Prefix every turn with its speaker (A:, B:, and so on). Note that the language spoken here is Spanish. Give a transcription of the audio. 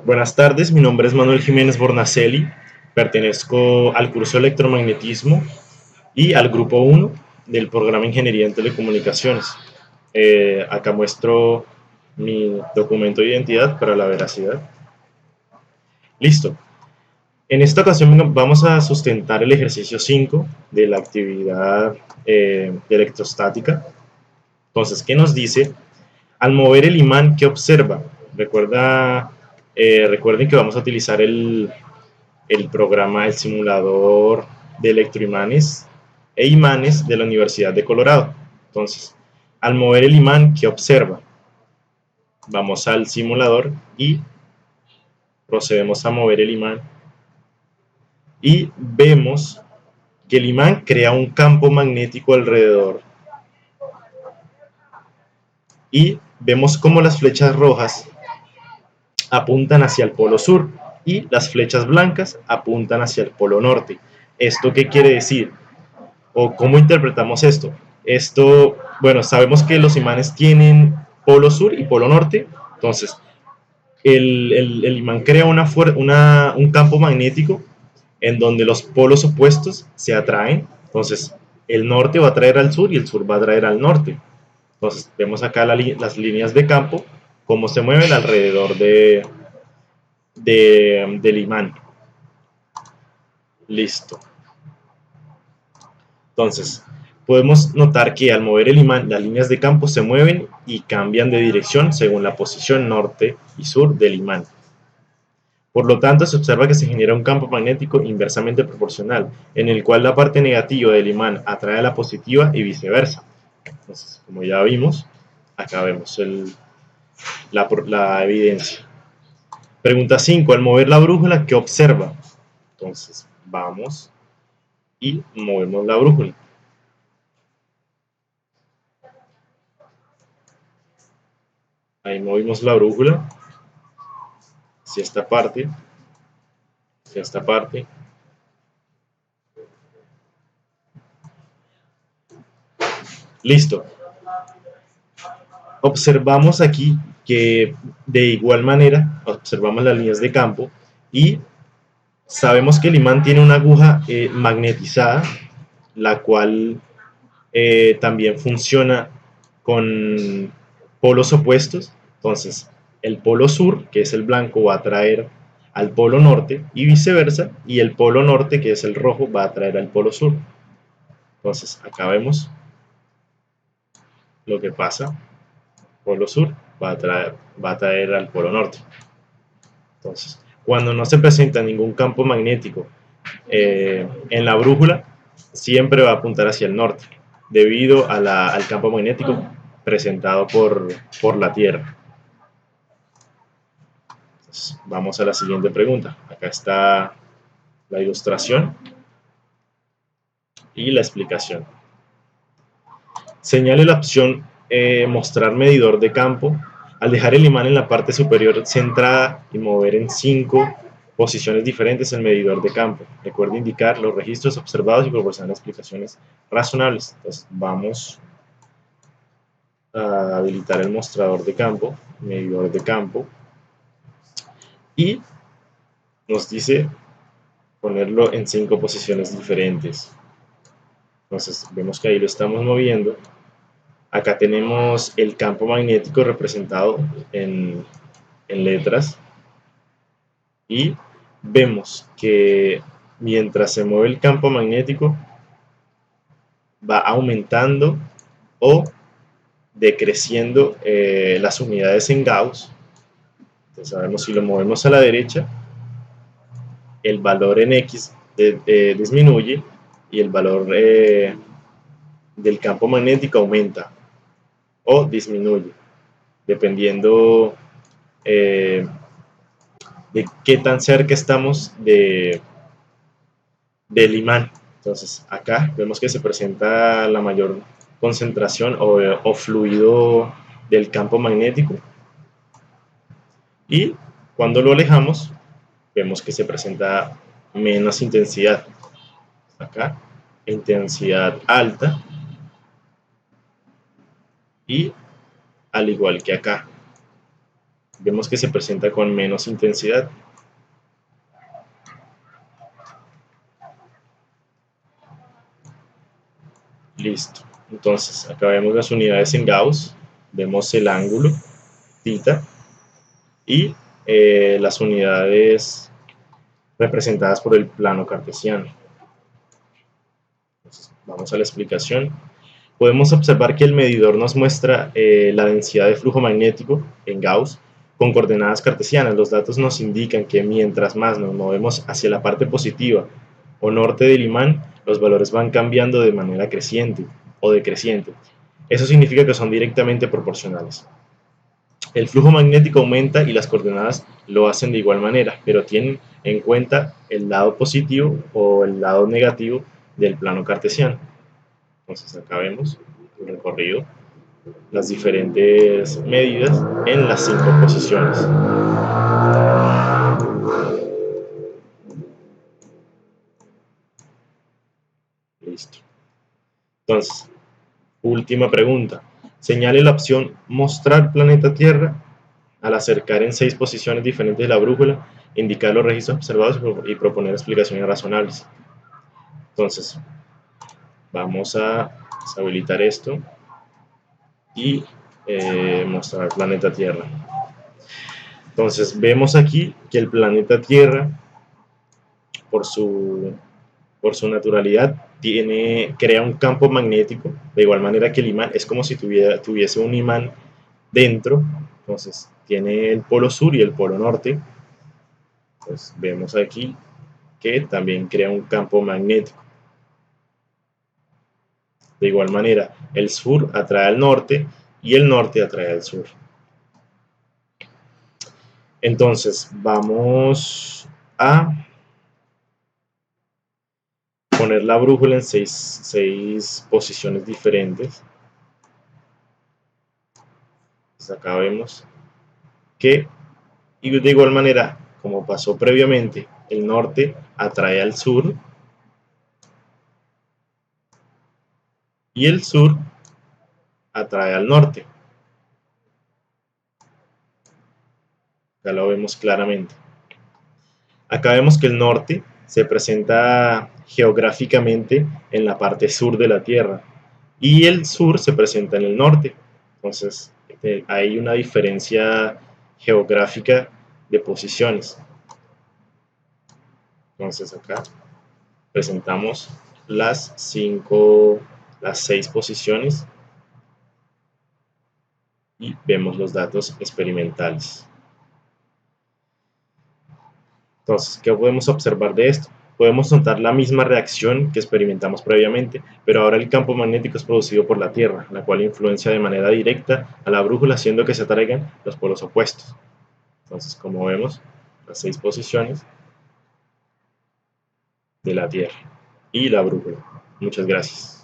A: Buenas tardes, mi nombre es Manuel Jiménez Bornacelli, pertenezco al curso de electromagnetismo y al grupo uno del programa Ingeniería en Telecomunicaciones. Acá muestro mi documento de identidad para la veracidad. Listo. En esta ocasión vamos a sustentar el ejercicio 5 de la actividad de electrostática. Entonces, ¿qué nos dice? Al mover el imán, ¿qué observa? Recuerden que vamos a utilizar el programa, el simulador de electroimanes e imanes de la Universidad de Colorado. Entonces, al mover el imán, ¿qué observa? Vamos al simulador y procedemos a mover el imán y vemos que el imán crea un campo magnético alrededor y vemos cómo las flechas rojas apuntan hacia el polo sur y las flechas blancas apuntan hacia el polo norte. ¿Esto qué quiere decir? ¿O cómo interpretamos esto? Bueno, sabemos que los imanes tienen polo sur y polo norte, entonces el imán crea un campo magnético en donde los polos opuestos se atraen, entonces el norte va a atraer al sur y el sur va a atraer al norte. Entonces vemos acá las líneas de campo, cómo se mueven alrededor del imán. Listo. Entonces, podemos notar que al mover el imán, las líneas de campo se mueven y cambian de dirección según la posición norte y sur del imán. Por lo tanto, se observa que se genera un campo magnético inversamente proporcional, en el cual la parte negativa del imán atrae a la positiva y viceversa. Entonces, como ya vimos, acá vemos la evidencia. Pregunta 5. Al mover la brújula, ¿qué observa? Entonces, vamos y movemos la brújula. Ahí movimos la brújula hacia esta parte, hacia esta parte. Listo. Observamos aquí que de igual manera observamos las líneas de campo y sabemos que el imán tiene una aguja magnetizada, la cual también funciona con polos opuestos. Entonces, el polo sur, que es el blanco, va a atraer al polo norte y viceversa, y el polo norte, que es el rojo, va a atraer al polo sur. Entonces, acá vemos lo que pasa. Polo sur va a traer al polo norte. Entonces, cuando no se presenta ningún campo magnético en la brújula, siempre va a apuntar hacia el norte, debido al campo magnético presentado por la Tierra. Entonces, vamos a la siguiente pregunta. Acá está la ilustración y la explicación. Señale la opción mostrar medidor de campo al dejar el imán en la parte superior centrada y mover en 5 posiciones diferentes el medidor de campo. Recuerde indicar los registros observados y proporcionar explicaciones razonables. Entonces vamos a habilitar el mostrador de campo, medidor de campo, y nos dice ponerlo en 5 posiciones diferentes. Entonces vemos que ahí lo estamos moviendo. Acá tenemos el campo magnético representado en letras y vemos que mientras se mueve el campo magnético va aumentando o decreciendo las unidades en Gauss. Entonces sabemos si lo movemos a la derecha, el valor en X disminuye y el valor del campo magnético aumenta o disminuye, dependiendo de qué tan cerca estamos del imán. Entonces acá vemos que se presenta la mayor concentración o fluido del campo magnético, y cuando lo alejamos vemos que se presenta menos intensidad. Acá intensidad alta, y al igual que acá vemos que se presenta con menos intensidad. Listo. Entonces, acá vemos las unidades en Gauss, vemos el ángulo, θ, y las unidades representadas por el plano cartesiano. Entonces, vamos a la explicación. Podemos observar que el medidor nos muestra la densidad de flujo magnético en Gauss con coordenadas cartesianas. Los datos nos indican que mientras más nos movemos hacia la parte positiva o norte del imán, los valores van cambiando de manera creciente o decreciente. Eso significa que son directamente proporcionales. El flujo magnético aumenta y las coordenadas lo hacen de igual manera, pero tienen en cuenta el lado positivo o el lado negativo del plano cartesiano. Entonces acá vemos el recorrido, las diferentes medidas en las 5 posiciones. Listo. Entonces, última pregunta. Señale la opción mostrar planeta Tierra al acercar en 6 posiciones diferentes de la brújula, indicar los registros observados y proponer explicaciones razonables. Entonces, vamos a deshabilitar esto y mostrar planeta Tierra. Entonces, vemos aquí que el planeta Tierra, por su naturalidad, crea un campo magnético, de igual manera que el imán, es como si tuviese un imán dentro. Entonces tiene el polo sur y el polo norte. Pues vemos aquí que también crea un campo magnético. De igual manera, el sur atrae al norte y el norte atrae al sur. Entonces vamos a poner la brújula en 6 posiciones diferentes. Entonces acá vemos que, y de igual manera, como pasó previamente, el norte atrae al sur y el sur atrae al norte. Ya lo vemos claramente. Acá vemos que el norte se presenta geográficamente en la parte sur de la Tierra y el sur se presenta en el norte. Entonces hay una diferencia geográfica de posiciones. Entonces acá presentamos las 6 posiciones y vemos los datos experimentales. Entonces, ¿qué podemos observar de esto? Podemos notar la misma reacción que experimentamos previamente, pero ahora el campo magnético es producido por la Tierra, la cual influencia de manera directa a la brújula, haciendo que se atraigan los polos opuestos. Entonces, como vemos, las 6 posiciones de la Tierra y la brújula. Muchas gracias.